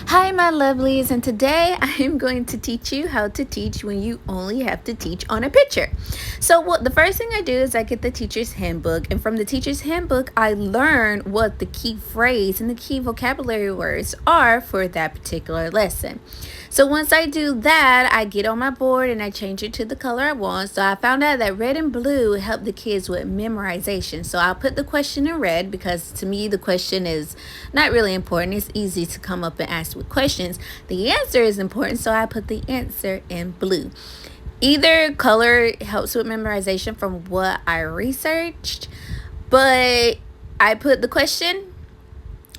Hi, my lovelies, and today I am going to teach you how to teach when you only have to teach on a picture. So, the first thing I do is I get the teacher's handbook, and from the teacher's handbook, I learn what the key phrase and the key vocabulary words are for that particular lesson. So, once I do that, I get on my board and I change it to the color I want. So, I found out that red and blue help the kids with memorization. So, I'll put the question in red because to me, the question is not really important. It's easy to come up and ask with questions. The answer is important, so I put the answer in blue. Either color helps with memorization from what I researched, but I put the question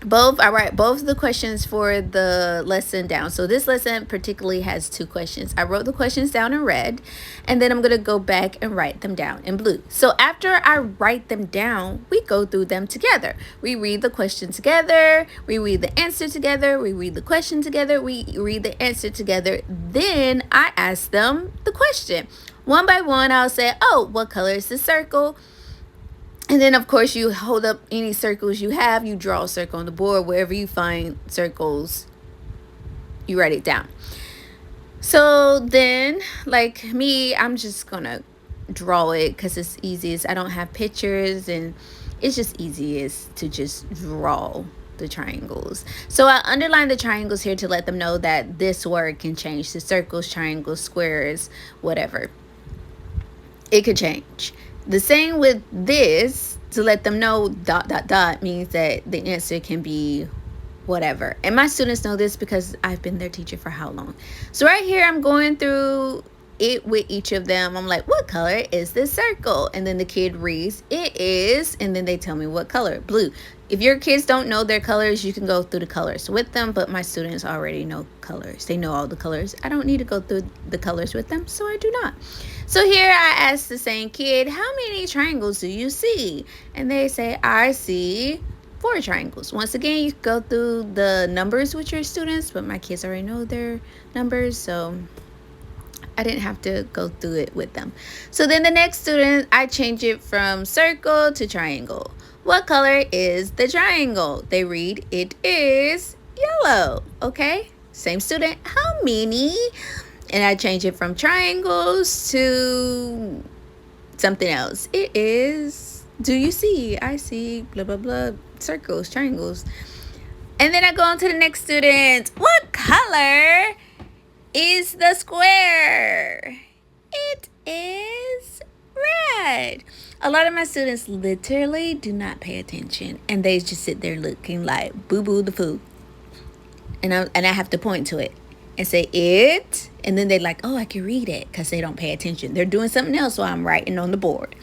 I write both the questions for the lesson down. So this lesson particularly has two questions. I wrote the questions down in red, and then I'm going to go back and write them down in blue. So after I write them down, we go through them together. We read the question together, we read the answer together, we read the question together, we read the answer together. Then I ask them the question. One by one, I'll say, "Oh, what color is the circle?" And then, of course, you hold up any circles you have. You draw a circle on the board. Wherever you find circles, you write it down. So then, like me, I'm just going to draw it because it's easiest. I don't have pictures, and it's just easiest to just draw the triangles. So I underline the triangles here to let them know that this word can change to circles, triangles, squares, whatever. It could change. The same with this, to let them know dot dot dot means that the answer can be whatever. And my students know this because I've been their teacher for how long. So right here, I'm going through it with each of them. I'm like, what color is this circle? And then the kid reads, it is, and then they tell me what color, blue. If your kids don't know their colors, you can go through the colors with them, but my students already know colors. They know all the colors. I don't need to go through the colors with them, so I do not. So here I ask the same kid, how many triangles do you see? And they say, I see 4 triangles. Once again, you go through the numbers with your students, but my kids already know their numbers, so I didn't have to go through it with them. So then the next student, I change it from circle to triangle. What color is the triangle? They read, it is yellow. Okay, same student, how many? And I change it from triangles to something else. It is, do you see? I see, blah, blah, blah, circles, triangles. And then I go on to the next student. What color is the square? It is red. A lot of my students literally do not pay attention, and they just sit there looking like boo-boo the foo. And I have to point to it and say it, and then they're like, oh, I can read it, because they don't pay attention. They're doing something else while I'm writing on the board.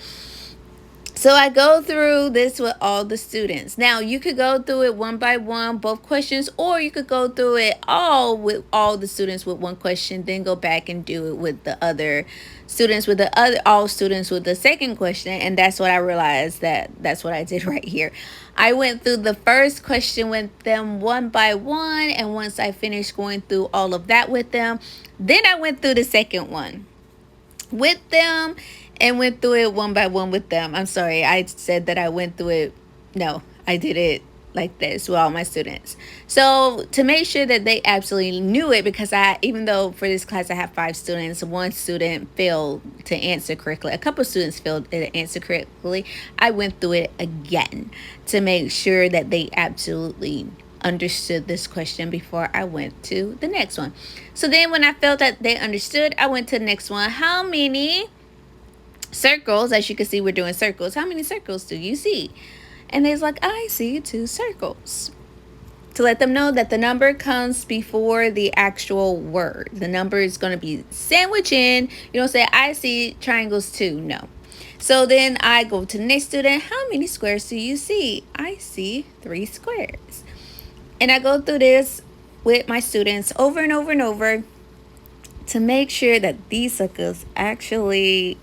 So I go through this with all the students. Now, you could go through it one by one, both questions, or you could go through it all with all the students with one question, then go back and do it with the other students with all students with the second question. And that's what I realized, that's what I did right here. I went through the first question with them one by one, and once I finished going through all of that with them, then I went through the second one with them and went through it one by one with them. I'm sorry, I said that I went through it. No, I did it like this with all my students. So to make sure that they absolutely knew it, because even though for this class I have 5 students, one student failed to answer correctly, a couple of students failed to answer correctly, I went through it again to make sure that they absolutely understood this question before I went to the next one. So then when I felt that they understood, I went to the next one. How many circles, as you can see, we're doing circles. How many circles do you see? And they's like, I see 2 circles. To let them know that the number comes before the actual word. The number is going to be sandwiched in. You don't say, I see triangles too. No. So then I go to the next student. How many squares do you see? I see 3 squares. And I go through this with my students over and over and over to make sure that these suckers actually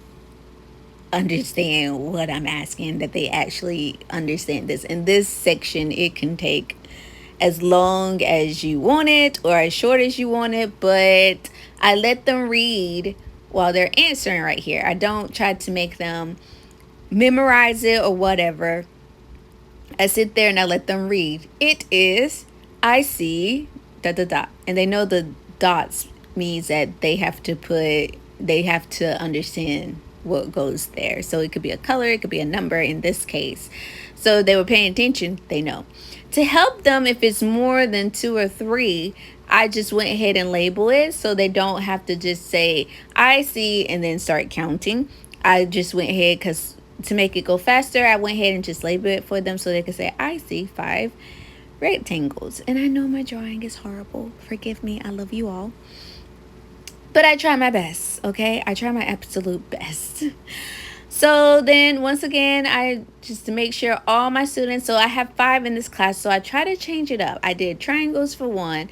understand what I'm asking, that they actually understand this. In this section, it can take as long as you want it or as short as you want it, but I let them read while they're answering right here. I don't try to make them memorize it or whatever. I sit there and I let them read. It is, I see dot dot dot, and they know the dots means that they have to understand what goes there. So it could be a color, it could be a number in this case. So they were paying attention, they know. To help them, if it's more than 2 or 3, I just went ahead and label it so they don't have to just say I see and then start counting. I just went ahead, because to make it go faster, I went ahead and just label it for them so they could say I see 5 rectangles. And I know my drawing is horrible. Forgive me. I love you all. But I try my best, okay? I try my absolute best. So then once again, I just to make sure all my students, so I have 5 in this class, so I try to change it up. I did triangles for one,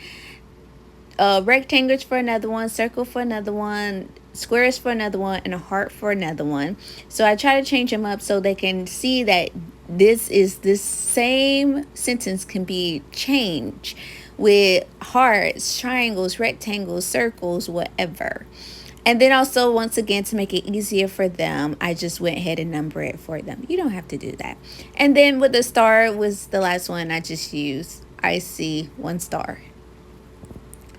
rectangles for another one, circle for another one, squares for another one, and a heart for another one. So I try to change them up so they can see that this same sentence can be changed with hearts, triangles, rectangles, circles, whatever. And then also, once again, to make it easier for them, I just went ahead and number it for them. You don't have to do that. And then with the star was the last one, I just used I see 1 star,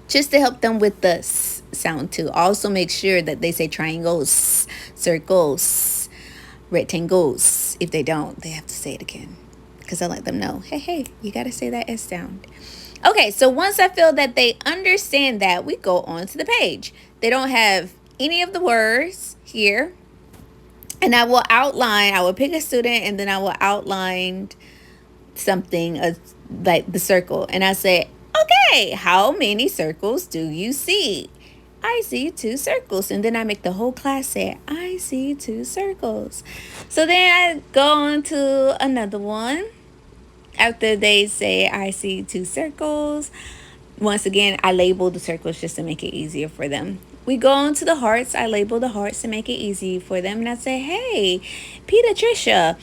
just to help them with the s sound too. Also make sure that they say triangles, circles, rectangles. If they don't, they have to say it again, because I let them know, hey, you got to say that S sound. Okay, so once I feel that they understand that, we go on to the page. They don't have any of the words here. And I will pick a student, and then I will outline something like the circle. And I say, okay, how many circles do you see? I see 2 circles. And then I make the whole class say, I see 2 circles. So then I go on to another one. After they say, I see 2 circles, once again, I label the circles just to make it easier for them. We go on to the hearts. I label the hearts to make it easy for them. And I say, hey, Pediatricia,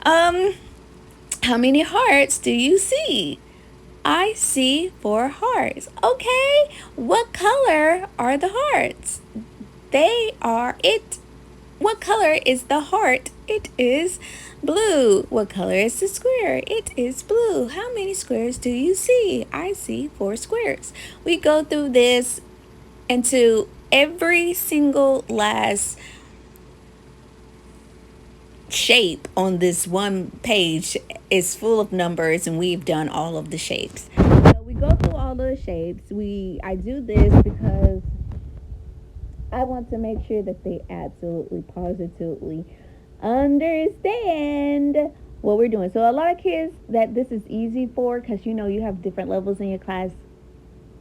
how many hearts do you see? I see 4 hearts. Okay, what color are the hearts? They are it. What color is the heart? It is blue. What color is the square? It is blue. How many squares do you see? I see 4 squares. We go through this into every single last shape on this one page is full of numbers, and we've done all of the shapes. So we go through all of the shapes. I do this because I want to make sure that they absolutely, positively understand what we're doing. So a lot of kids that this is easy for, because you have different levels in your class.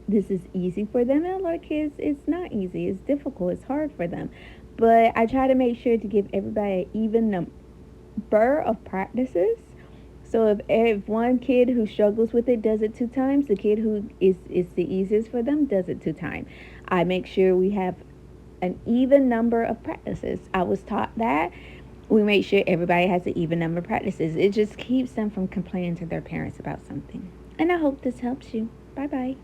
This is easy for them, and a lot of kids it's not easy. It's difficult. It's hard for them. But I try to make sure to give everybody an even number of practices. So if one kid who struggles with it does it 2 times, the kid who is the easiest for them does it 2 times. I make sure we have an even number of practices. I was taught that we make sure everybody has an even number of practices. It just keeps them from complaining to their parents about something. And I hope this helps you. Bye bye.